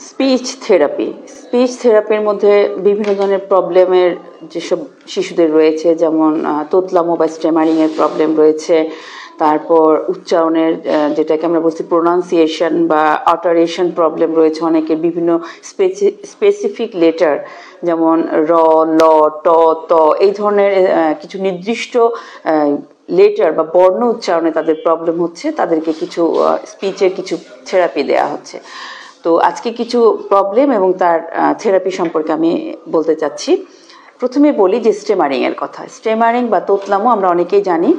Speech থেরাপির মধ্যে বিভিন্ন ধরনের প্রবলেমের যেসব শিশুদের রয়েছে, যেমন তোতলামো বা স্টেমারিং এর প্রবলেম রয়েছে, তারপর উচ্চারণের যেটাকে আমরা বলছি প্রোনাউন্সিয়েশন বা অটারেশন প্রবলেম রয়েছে অনেকের, বিভিন্ন স্পেসিফিক লেটার যেমন র, ল, ট, ত এই ধরনের কিছু নির্দিষ্ট লেটার বা বর্ণ উচ্চারণে তাদের প্রবলেম হচ্ছে, তাদেরকে কিছু স্পিচের কিছু থেরাপি দেওয়া হচ্ছে। তো আজকে কিছু প্রবলেম এবং তার থেরাপি সম্পর্কে আমি বলতে চাচ্ছি। প্রথমে বলি যে স্টেমারিং এর কথা। স্টেমারিং বা তোতলামো আমরা অনেকেই জানি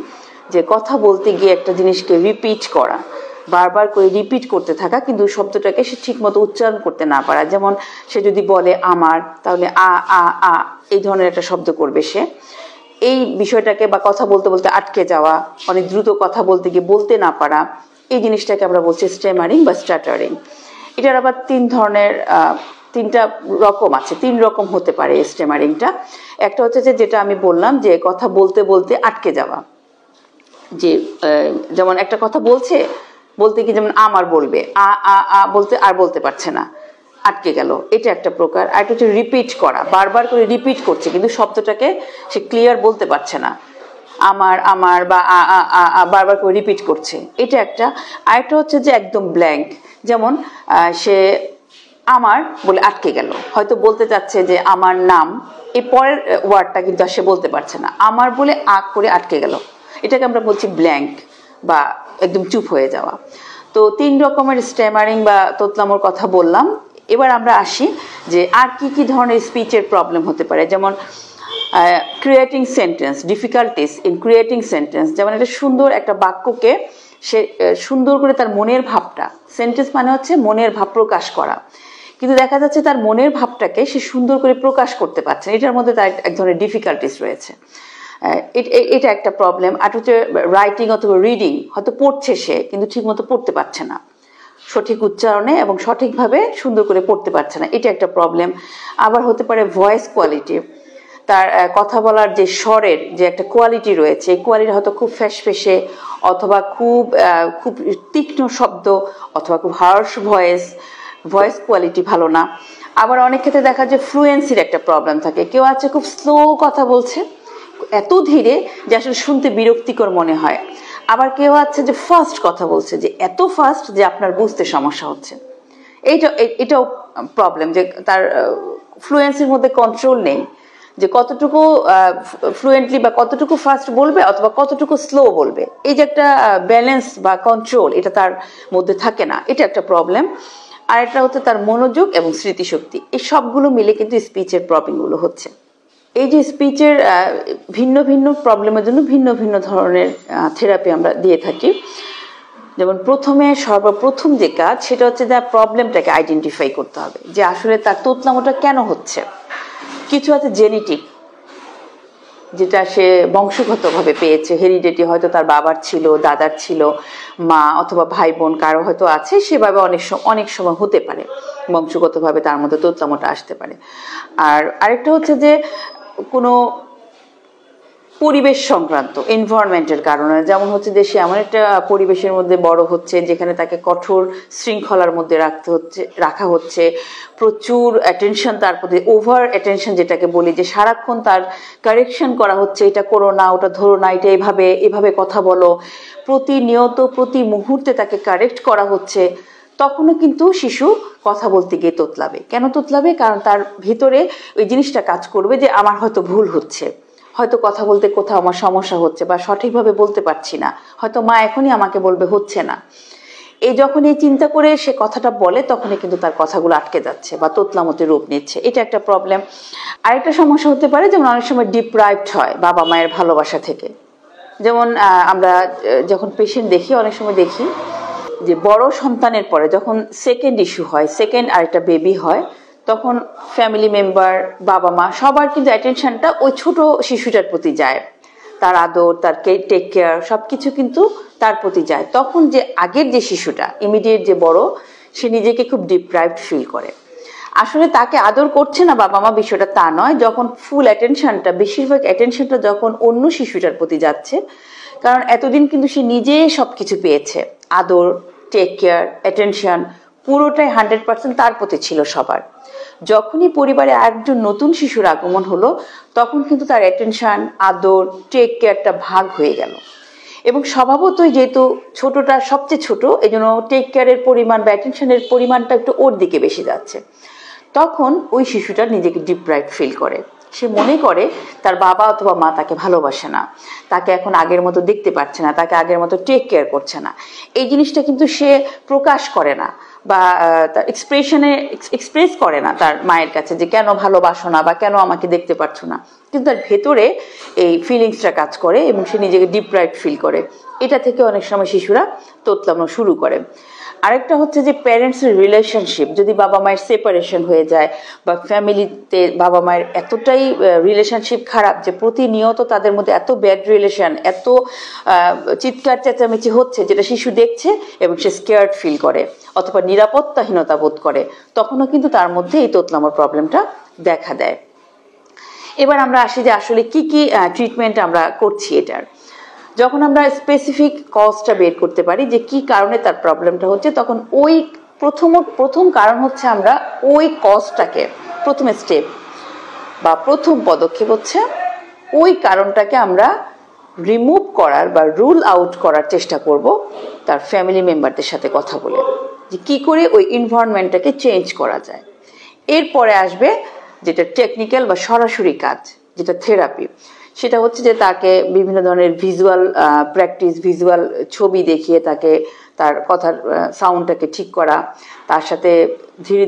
যে কথা বলতে গিয়ে একটা জিনিসকে রিপিট করা, বারবার করে রিপিট করতে থাকা, কিন্তু শব্দটাকে সে ঠিক মতো উচ্চারণ করতে না পারা। যেমন সে যদি বলে আমার, তাহলে আ আ আ এই ধরনের একটা শব্দ করবে সে। এই বিষয়টাকে বা কথা বলতে বলতে আটকে যাওয়া, অনেক দ্রুত কথা বলতে গিয়ে বলতে না পারা, এই জিনিসটাকে আমরা বলছি স্টেমারিং বা স্টাটারিং। এটার আবার তিনটা রকম আছে, 3 রকম হতে পারে স্টেমারিংটা। একটা হচ্ছে যেটা আমি বললাম যে কথা বলতে বলতে আটকে যাওয়া, যে যেমন একটা কথা বলতে কি, যেমন আমার বলবে আ আ আ বলতে আর বলতে পারছে না, আটকে গেল, এটা একটা প্রকার। আর একটা হচ্ছে রিপিট করা, বারবার করে রিপিট করছে কিন্তু শব্দটাকে সে ক্লিয়ার বলতে পারছে না, আমার আমার বা আ আ আ বারবার করে রিপিট করছে, এটা একটা। আরেকটা হচ্ছে যে একদম ব্ল্যাঙ্ক, যেমন সে আমার বলে আটকে গেল, হয়তো বলতে চাচ্ছে যে আমার নাম, এই পরের ওয়ার্ডটা কিন্তু সে বলতে পারছে না, আমার বলে করে আটকে গেল, এটাকে আমরা বলছি ব্ল্যাঙ্ক বা একদম চুপ হয়ে যাওয়া। তো 3 রকমের স্ট্যামারিং বা তোতলামোর কথা বললাম। এবার আমরা আসি যে আর কি কি ধরনের স্পিচের প্রবলেম হতে পারে। যেমন creating sentence, difficulties in creating sentence. যেমন একটা সুন্দর একটা বাক্যকে সে সুন্দর করে তার মনের ভাবটা, সেন্টেন্স মানে হচ্ছে মনের ভাব প্রকাশ করা, কিন্তু দেখা যাচ্ছে তার মনের ভাবটাকে সে সুন্দর করে প্রকাশ করতে পারছে না, এটার মধ্যে তার এক ধরনের ডিফিকাল্টিস রয়েছে, এটা একটা প্রবলেম। আর হচ্ছে রাইটিং অথবা রিডিং, হয়তো পড়ছে সে কিন্তু ঠিক মতো পড়তে পারছে না সঠিক উচ্চারণে এবং সঠিকভাবে সুন্দর করে পড়তে পারছে না, এটা একটা প্রবলেম। আবার হতে পারে ভয়েস কোয়ালিটি, তার কথা বলার যে স্বরের যে একটা কোয়ালিটি রয়েছে, এই কোয়ালিটি হয়তো খুব ফ্যাসফেসে, অথবা খুব তীক্ষ্ণ শব্দ, অথবা খুব হার্শ ভয়েস কোয়ালিটি ভালো না। আবার অনেক ক্ষেত্রে দেখা যায় ফ্লুয়েন্সির একটা প্রবলেম থাকে, কেউ আছে খুব স্লো কথা বলছে, এত ধীরে যে আসলে শুনতে বিরক্তিকর মনে হয়। আবার কেউ আছে যে ফাস্ট কথা বলছে, যে এত ফাস্ট যে আপনার বুঝতে সমস্যা হচ্ছে, এটাও প্রবলেম, যে তার ফ্লুয়েন্সির মধ্যে কন্ট্রোল নেই, যে কতটুকু ফ্লুয়েন্টলি বা কতটুকু ফাস্ট বলবে অথবা কতটুকু স্লো বলবে, এই যে একটা ব্যালেন্স বা কন্ট্রোল, এটা তার মধ্যে থাকে না, এটা একটা প্রবলেম। আর এটা হচ্ছে তার মনোযোগ এবং স্মৃতিশক্তি, এই সবগুলো মিলে কিন্তু স্পিচের প্রবলেমগুলো হচ্ছে। এই যে স্পিচের ভিন্ন ভিন্ন প্রবলেমের জন্য ভিন্ন ভিন্ন ধরনের থেরাপি আমরা দিয়ে থাকি। যেমন সর্বপ্রথম যে কাজ, সেটা হচ্ছে তার প্রবলেমটাকে আইডেন্টিফাই করতে হবে, যে আসলে তার তোতলামোটা কেন হচ্ছে। কিছু আছে জেনেটিক, যেটা সে বংশগতভাবে পেয়েছে, হেরিডিটি, হয়তো তার বাবার ছিল, দাদার ছিল, মা অথবা ভাই বোন কারো হয়তো আছে, সেভাবে অনেক সময় হতে পারে বংশগতভাবে তার মধ্যে তোতলামোটা আসতে পারে। আর আরেকটা হচ্ছে যে কোনো পরিবেশ সংক্রান্ত, এনভায়রনমেন্টের কারণে, যেমন হচ্ছে যে সে এমন একটা পরিবেশের মধ্যে বড় হচ্ছে যেখানে তাকে কঠোর শৃঙ্খলার মধ্যে রাখা হচ্ছে, প্রচুর অ্যাটেনশন তার প্রতি, ওভার অ্যাটেনশন যেটাকে বলি, যে সারাক্ষণ তার কারেকশন করা হচ্ছে, এটা করো না, ওটা ধরো না, এটা এভাবে কথা বলো, প্রতিনিয়ত প্রতি মুহূর্তে তাকে কারেক্ট করা হচ্ছে, তখনও কিন্তু শিশু কথা বলতে গিয়ে তোতলাবে। কেন তোতলাবে? কারণ তার ভিতরে ওই জিনিসটা কাজ করবে যে আমার হয়তো ভুল হচ্ছে, হয়তো কথা বলতে কোথাও আমার সমস্যা হচ্ছে, বা সঠিকভাবে বলতে পারছি না, হয়তো মা এখনই আমাকে বলবে হচ্ছে না। যখন এই চিন্তা করে সে কথাটা বলে, তখনই কিন্তু তার কথাগুলো আটকে যাচ্ছে বা তোতলামোতে রূপ নিচ্ছে, এটা একটা প্রবলেম। আরেকটা সমস্যা হতে পারে, যেমন অনেক সময় ডিপ্রাইভড হয় বাবা মায়ের ভালোবাসা থেকে। যেমন আমরা যখন পেশেন্ট দেখি, অনেক সময় দেখি যে বড় সন্তানের পরে যখন সেকেন্ড ইস্যু হয়, সেকেন্ড আরেকটা বেবি হয়, তখন ফ্যামিলি মেম্বার, বাবা মা সবার কিন্তু অ্যাটেনশনটা ওই ছোট শিশুটার প্রতি যায়, তার আদর, তার টেক কেয়ার সবকিছু কিন্তু তার প্রতি যায়। তখন যে আগের যে শিশুটা ইমিডিয়েট যে বড়, সে নিজেকে খুব ডিপ্রাইভড ফিল করে। আসলে তাকে আদর করছে না বাবা মা, বিষয়টা তা নয়, যখন ফুল অ্যাটেনশনটা, বেশিরভাগ অ্যাটেনশনটা যখন অন্য শিশুটার প্রতি যাচ্ছে, কারণ এতদিন কিন্তু সে নিজে সবকিছু পেয়েছে, আদর, টেক কেয়ার, অ্যাটেনশন, পুরোটাই 100% তার প্রতি ছিল সবার। যখনই পরিবারে একজন নতুন শিশুর আগমন হলো তখন কিন্তু তার অ্যাটেনশন, আদর, টেক কেয়ারটা ভাগ হয়ে গেল। এবং স্বভাবতই যেহেতু ছোটটা সবচেয়ে ছোট, এই জন্য টেক কেয়ারের পরিমাণ বা অ্যাটেনশনের পরিমাণটা একটু ওর দিকে বেশি যাচ্ছে। তখন ওই শিশুটা নিজেকে ডিপ্রাইভড ফিল করে। সে মনে করে তার বাবা অথবা মা তাকে ভালোবাসে না, তাকে এখন আগের মতো দেখতে পাচ্ছে না, তাকে আগের মতো টেক কেয়ার করছে না। এই জিনিসটা কিন্তু সে প্রকাশ করে না বা তার এক্সপ্রেস করে না তার মায়ের কাছে যে কেন ভালোবাসো না বা কেন আমাকে দেখতে পাচ্ছ না, কিন্তু তার ভেতরে এই ফিলিংসটা কাজ করে এবং সে নিজেকে ডিপ্রাইভড ফিল করে। এটা থেকে অনেক সময় শিশুরা তোতলানো শুরু করে। আরেকটা হচ্ছে যে প্যারেন্টসের রিলেশনশিপ, যদি বাবা মায়ের সেপারেশন হয়ে যায় বা ফ্যামিলিতে বাবা মায়ের এতটাই রিলেশনশিপ খারাপ যে প্রতিনিয়ত তাদের মধ্যে এত ব্যাড রিলেশন, এত চিৎকার চেঁচামেচি হচ্ছে যেটা শিশু দেখছে এবং সে স্কেয়ার্ড ফিল করে অথবা নিরাপত্তাহীনতা বোধ করে, তখনও কিন্তু তার মধ্যে এই তোতলামোর প্রবলেমটা দেখা দেয়। এবার আমরা আসি যে আসলে কি কি ট্রিটমেন্ট আমরা করছি এটার। যখন আমরা স্পেসিফিক কজটা বের করতে পারি যে কি কারণে তার প্রবলেমটা হচ্ছে, তখন ওই প্রথম কারণ হচ্ছে আমরা ওই কজটাকে প্রথম স্টেপ বা প্রথম পদক্ষেপ হচ্ছে ওই কারণটাকে আমরা রিমুভ করার বা রুল আউট করার চেষ্টা করব তার ফ্যামিলি মেম্বারদের সাথে কথা বলে, যে কি করে ওই এনভায়রনমেন্টটাকে চেঞ্জ করা যায়। এরপরে আসবে যেটা টেকনিক্যাল বা সরাসরি কাজ, যেটা থেরাপি। সেটা হচ্ছে যে তাকে বিভিন্ন ধরনের ভিজুয়াল প্র্যাকটিস, ভিজুয়াল ছবি দেখিয়ে তাকে তার কথার সাউন্ডটাকে ঠিক করা, তার সাথে ধীরে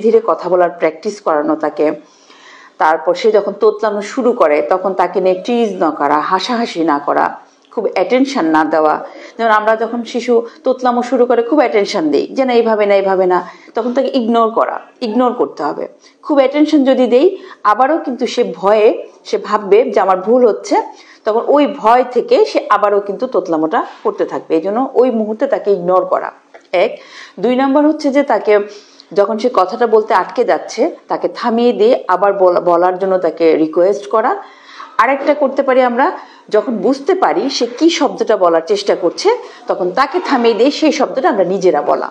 ধীরে কথা বলার প্র্যাকটিস করানো তাকে। তারপর সে যখন তোতলানো শুরু করে তখন তাকে নিয়ে টিজ না করা, হাসাহাসি না করা, খুব অ্যাটেনশন না দেওয়া। যেমন আমরা যখন শিশু তোতলামো শুরু করে খুব অ্যাটেনশন দিই যে না এইভাবে না, তখন তাকে ইগনোর করতে হবে। খুব অ্যাটেনশন যদি দেই আবারও কিন্তু সে ভাববে যে আমার ভুল হচ্ছে, তখন ওই ভয় থেকে সে আবারও কিন্তু তোতলামোটা করতে থাকবে। এই জন্য ওই মুহূর্তে তাকে ইগনোর করা এক। 2 নম্বর হচ্ছে যে তাকে যখন সে কথাটা বলতে আটকে যাচ্ছে তাকে থামিয়ে দিয়ে আবার বলার জন্য তাকে রিকোয়েস্ট করা। আরেকটা করতে পারি আমরা, যখন বুঝতে পারি সে কি শব্দটা বলার চেষ্টা করছে তখন তাকে থামিয়ে দিয়ে সেই শব্দটা আমরা নিজেরা বলা।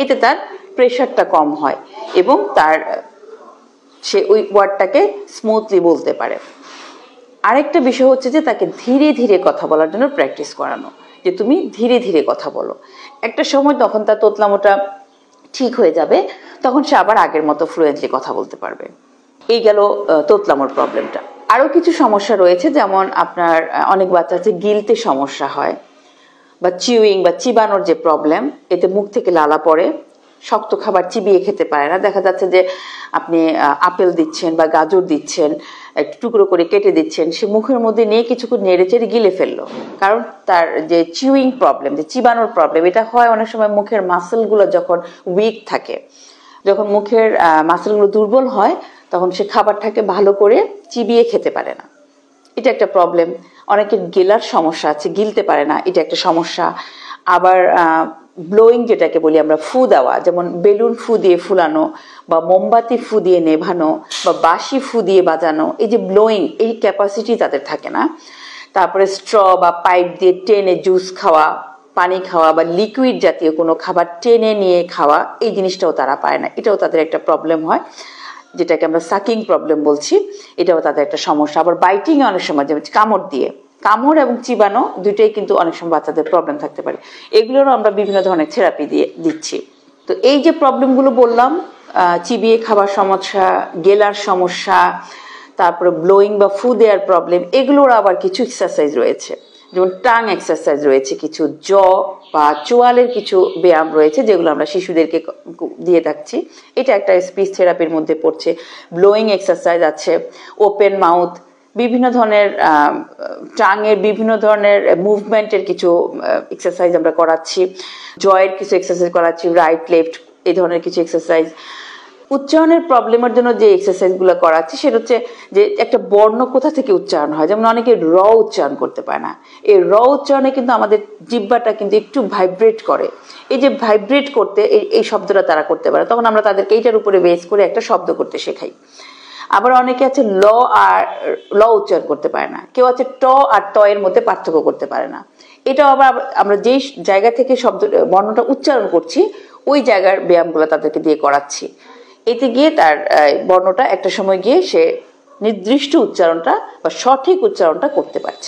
এতে তার প্রেশারটা কম হয় এবং সে ওই ওয়ার্ডটাকে স্মুথলি বলতে পারে। আরেকটা বিষয় হচ্ছে যে তাকে ধীরে ধীরে কথা বলার জন্য প্র্যাকটিস করানো, যে তুমি ধীরে ধীরে কথা বলো। একটা সময় তখন তার তোতলামোটা ঠিক হয়ে যাবে, তখন সে আবার আগের মতো ফ্লুয়েন্টলি কথা বলতে পারবে। এই গেল তোতলামোর প্রবলেমটা। আরো কিছু সমস্যা রয়েছে, যেমন আপনার অনেক বাচ্চা আছে গিলতে সমস্যা হয় বা চিউইং বা চিবানোর যে প্রবলেম, এতে মুখ থেকে লালা পড়ে, শক্ত খাবার চিবিয়ে খেতে পারে না। দেখা যাচ্ছে যে আপনি আপেল দিচ্ছেন বা গাজর দিচ্ছেন, একটু টুকরো করে কেটে দিচ্ছেন, সে মুখের মধ্যে নিয়ে কিছুক্ষণ নেড়েচেড়ে গিলে ফেললো, কারণ তার যে চিউইং প্রবলেম, যে চিবানোর প্রবলেম, এটা হয় অনেক সময় মুখের মাসেলগুলো যখন উইক থাকে, যখন মুখের মাসেলগুলো দুর্বল হয় তখন সে খাবারটাকে ভালো করে চিবিয়ে খেতে পারে না। এটা একটা প্রবলেম। অনেকের গেলার সমস্যা আছে, গিলতে পারে না, এটা একটা সমস্যা। আবার ব্লোয়িং যেটাকে বলি আমরা, ফু দেওয়া, যেমন বেলুন ফু দিয়ে ফুলানো বা মোমবাতি ফু দিয়ে নেভানো বা বাঁশি ফু দিয়ে বাজানো, এই যে ব্লোয়িং, এই ক্যাপাসিটি তাদের থাকে না। তারপরে স্ট্র বা পাইপ দিয়ে টেনে জুস খাওয়া, পানি খাওয়া বা লিকুইড জাতীয় কোনো খাবার টেনে নিয়ে খাওয়া, এই জিনিসটাও তারা পায় না। এটাও তাদের একটা প্রবলেম হয়, যেটাকে আমরা সাকিং প্রবলেম বলছি, এটাও তাদের একটা সমস্যা। আবার বাইটিং অনেক সময়, যেমন কামড় এবং চিবানো দুইটাই কিন্তু অনেক সময় বাচ্চাদের প্রবলেম থাকতে পারে। এগুলোরও আমরা বিভিন্ন ধরনের থেরাপি দিচ্ছি। তো এই যে প্রবলেমগুলো বললাম, চিবিয়ে খাবার সমস্যা, গেলার সমস্যা, তারপরে ব্লোয়িং বা ফু দেওয়ার প্রবলেম, এগুলোর আবার কিছু এক্সারসাইজ রয়েছে, যেমন টাং এক্সারসাইজ রয়েছে, কিছু জ বা চোয়ালের কিছু ব্যায়াম রয়েছে যেগুলো আমরা শিশুদেরকে দিয়ে থাকছি। এটা একটা স্পিচ থেরাপির মধ্যে পড়ছে। ব্লোয়িং এক্সারসাইজ আছে, ওপেন মাউথ, বিভিন্ন ধরনের টাঙের বিভিন্ন ধরনের মুভমেন্টের কিছু এক্সারসাইজ আমরা করাচ্ছি, জয়ের কিছু এক্সারসাইজ করাচ্ছি, রাইট লেফট, এই ধরনের কিছু এক্সারসাইজ। উচ্চারণের প্রবলেমের জন্য যে এক্সারসাইজগুলো করাচ্ছি সেটা হচ্ছে যে একটা বর্ণ কোথা থেকে উচ্চারণ হয়, যেমন অনেকে র উচ্চারণ করতে পারে না। এই র উচ্চারণে কিন্তু আমাদের জিহ্বাটা কিন্তু একটু ভাইব্রেট করে, এই যে ভাইব্রেট করতে এই শব্দটা তারা করতে পারে, তখন আমরা তাদেরকে এইটার উপরে বেস করে একটা শব্দ করতে শেখাই। আবার অনেকে আছে ল উচ্চারণ করতে পারে না, কেউ আছে ট আর ট এর মধ্যে পার্থক্য করতে পারে না। এটাও আবার আমরা যেই জায়গা থেকে বর্ণটা উচ্চারণ করছি ওই জায়গার ব্যায়ামগুলো তাদেরকে দিয়ে করাচ্ছি। এতে গিয়ে তার বর্ণটা একটা সময় গিয়ে সে নির্দিষ্ট উচ্চারণটা বা সঠিক উচ্চারণটা করতে পারছে।